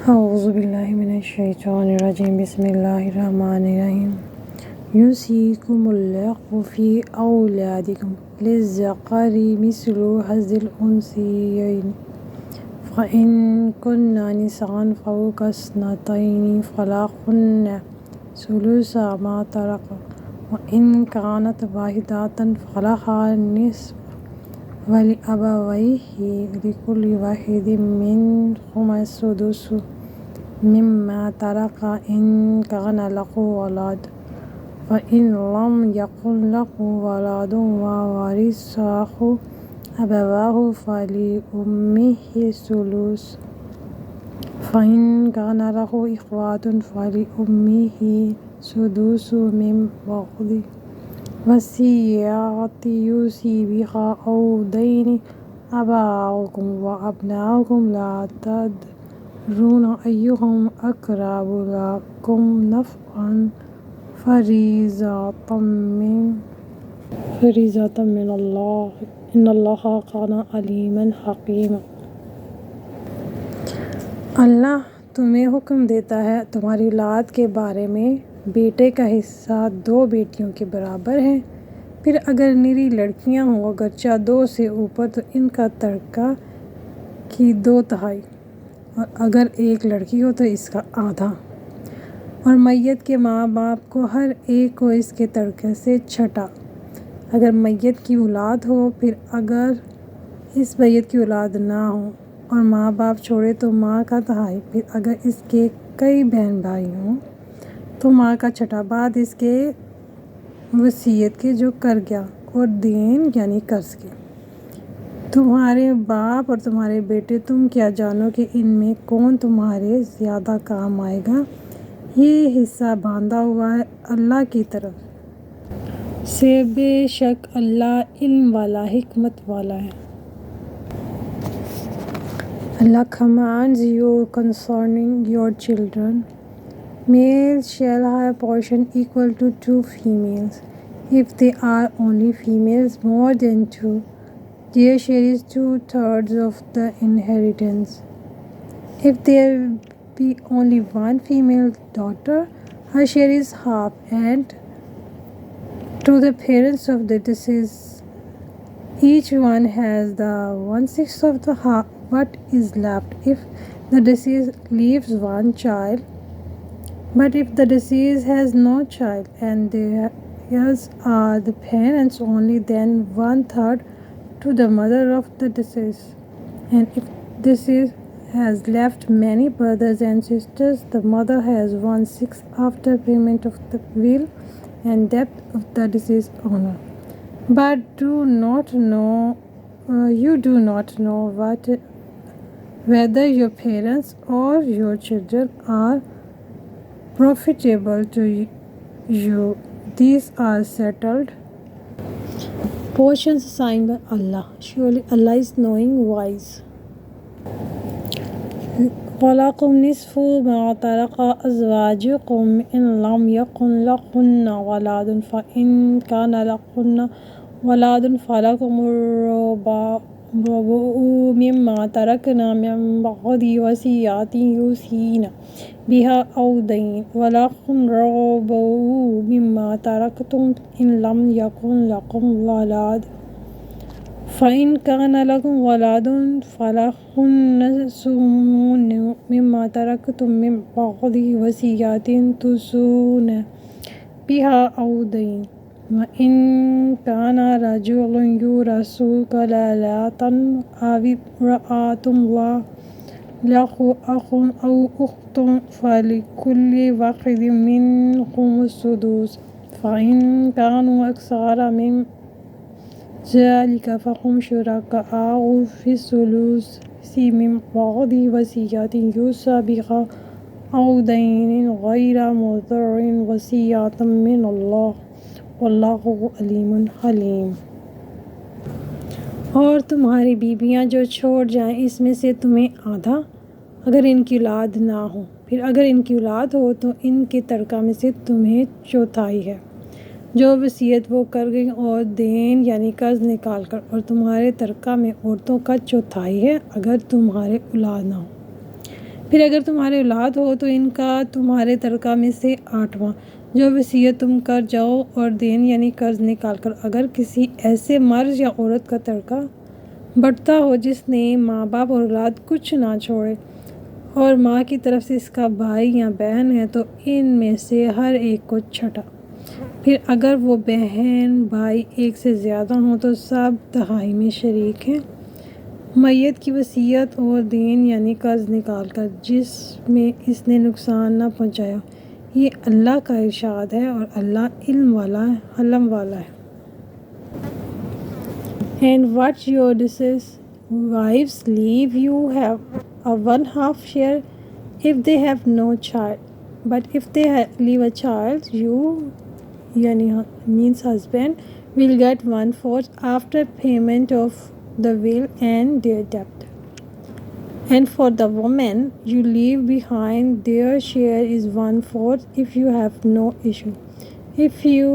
اعوذ باللہ من الشیطان الرجیم بسم اللہ الرحمن الرحیم یوصیکم اللہ فی اولادکم للذکر مثل حظ الانثیین فإن کن نساء فوق اثنتین فلہن ثلث ما ترک وإن كانت واحدة فلها النصف ولأبويه لكل واحد منهما السدس مما ترك إن كان له ولد فإن لم يكن له ولد وورثه أبواه فلأمه الثلث فإن كان له إخوة فلأمه السدس من بعد وصية يوصي بها أو دين آباؤكم وأبناؤكم لا تدرون أيهم أقرب لكم نفعا فريضة من الله إن الله كان عليما حكيما۔ اللہ تمہیں حکم دیتا ہے تمہاری اولاد کے بارے میں بیٹے کا حصہ 2 بیٹیوں کے برابر ہے، پھر اگر نری لڑکیاں ہوں اگرچہ 2 سے اوپر تو ان کا ترکہ کی 2/3، اور اگر ایک لڑکی ہو تو اس کا آدھا، اور میت کے ماں باپ کو ہر ایک کو اس کے ترکے سے چھٹا۔ اگر میت کی اولاد ہو، پھر اگر اس میت کی اولاد نہ ہو اور ماں باپ چھوڑے تو ماں کا 1/2، پھر اگر اس کے کئی بہن بھائی ہوں تو ماں کا 1/6 بعد اس کے وصیت کے جو کر گیا، اور دین یعنی قرض کے۔ تمہارے باپ اور تمہارے بیٹے تم کیا جانو کہ ان میں کون تمہارے زیادہ کام آئے گا، یہ حصہ باندھا ہوا ہے اللہ کی طرف سے، بے شک اللہ علم والا حکمت والا ہے۔ Allah commands you concerning your children, males shall have a portion equal to 2 females. If they are only females more than 2, their share is 2/3 of the inheritance. If there be only 1 female daughter, her share is half, and to the parents of the deceased, each one has the 1/6 of the half what is left. If the deceased leaves 1 child, but if the deceased has no child and theirs are the parents only, then 1/3 to the mother of the deceased. And if deceased has left many brothers and sisters, the mother has 1/6 after payment of the will and debt of the deceased owner. But you do not know whether your parents or your children are profitable to you. These are settled portions assigned by Allah. Surely Allah is knowing, wise. وَلَكُمْ نِصْفُ مَا تَرَكَ أَزْوَاجُكُمْ إِنْ لَمْ يَكُنْ لَهُنَّ وَلَدٌ فَإِنْ كَانَ لَهُنَّ وَلَدٌ فَلَكُمُ الرُّبُعُ مِمَّا تَرَكْنَ مِنْ بَعْدِ وَصِيَّةٍ يُوصِينَ بِهَا أَوْ دَيْنٍ وَلَهُنَّ الرُّبُعُ مِمَّا تَرَكْتُمْ إِنْ لَمْ يَكُنْ لَكُمْ وَلَدٌ فَإِنْ كَانَ لَكُمْ وَلَدٌ فَلَهُنَّ الثُّمُنُ مِمَّا تَرَكْتُمْ مِنْ بَعْدِ وَصِيَّةٍ تُوصُونَ بِهَا أَوْ دَيْنٍ وَإِنْ كَانَ رَجُلٌ يُورَثُ كَلَالَةً أَوِ امْرَأَةٌ وَلَهُ أَخٌ أَوْ أُخْتٌ فَلِكُلِّ وَاحِدٍ مِنْهُمَا السُّدُسُ فَإِنْ كَانُوا أَكْثَرَ مِنْ ذَلِكَ فَهُمْ شُرَكَاءُ فِي الثُّلُثِ مِنْ بَعْدِ وَصِيَّةٍ يُوصَى بِهَا أَوْ دَيْنٍ غَيْرَ مُضَارٍّ وَصِيَّةً مِنَ اللَّهِ وَاللَّهُ عَلِيمٌ حَلِيمٌ۔ اور تمہاری بیویاں جو چھوڑ جائیں اس میں سے تمہیں آدھا اگر ان کی اولاد نہ ہو، پھر اگر ان کی اولاد ہو تو ان کے ترکہ میں سے تمہیں 1/4 ہے جو وصیت وہ کر گئیں، اور دین یعنی قرض نکال کر، اور تمہارے ترکہ میں عورتوں کا 1/4 ہے اگر تمہارے اولاد نہ ہو۔ پھر اگر تمہاری اولاد ہو تو ان کا تمہارے ترکہ میں سے 8واں جو وصیت تم کر جاؤ، اور دین یعنی قرض نکال کر اگر کسی ایسے مرد یا عورت کا ترکہ بٹتا ہو جس نے ماں باپ اور اولاد کچھ نہ چھوڑے، اور ماں کی طرف سے اس کا بھائی یا بہن ہے تو ان میں سے ہر ایک کو چھٹا۔ پھر اگر وہ بہن بھائی ایک سے زیادہ ہوں تو سب تہائی میں شریک ہیں۔ میت کی وصیت اور دین یعنی قرض نکال کر جس میں اس نے نقصان نہ پہنچایا، یہ اللہ کا ارشاد ہے اور اللہ علم والا ہے۔ And what your deceased wives leave, you have a 1/2 share if they have no child. But if they leave a child, you means husband will get 1/4 after payment of the will and their debt. And for the woman you leave behind, their share is 1/4 if you have no issue. If you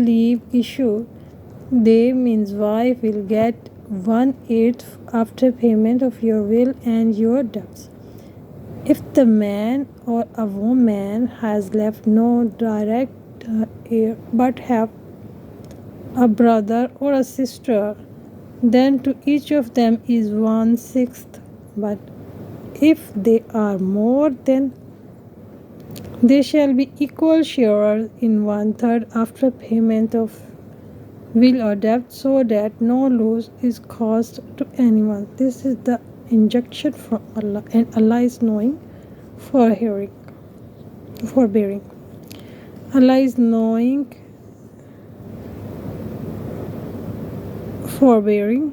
leave issue, they means wife will get 1/8 after payment of your will and your debts. If the man or a woman has left no direct heir but have a brother or a sister, then to each of them is 1/6. But if they are more, then they shall be equal sharers in 1/3 after payment of will or debt, so that no loss is caused to anyone. This is the injunction from Allah, and Allah is knowing, forbearing. Allah is knowing, forbearing.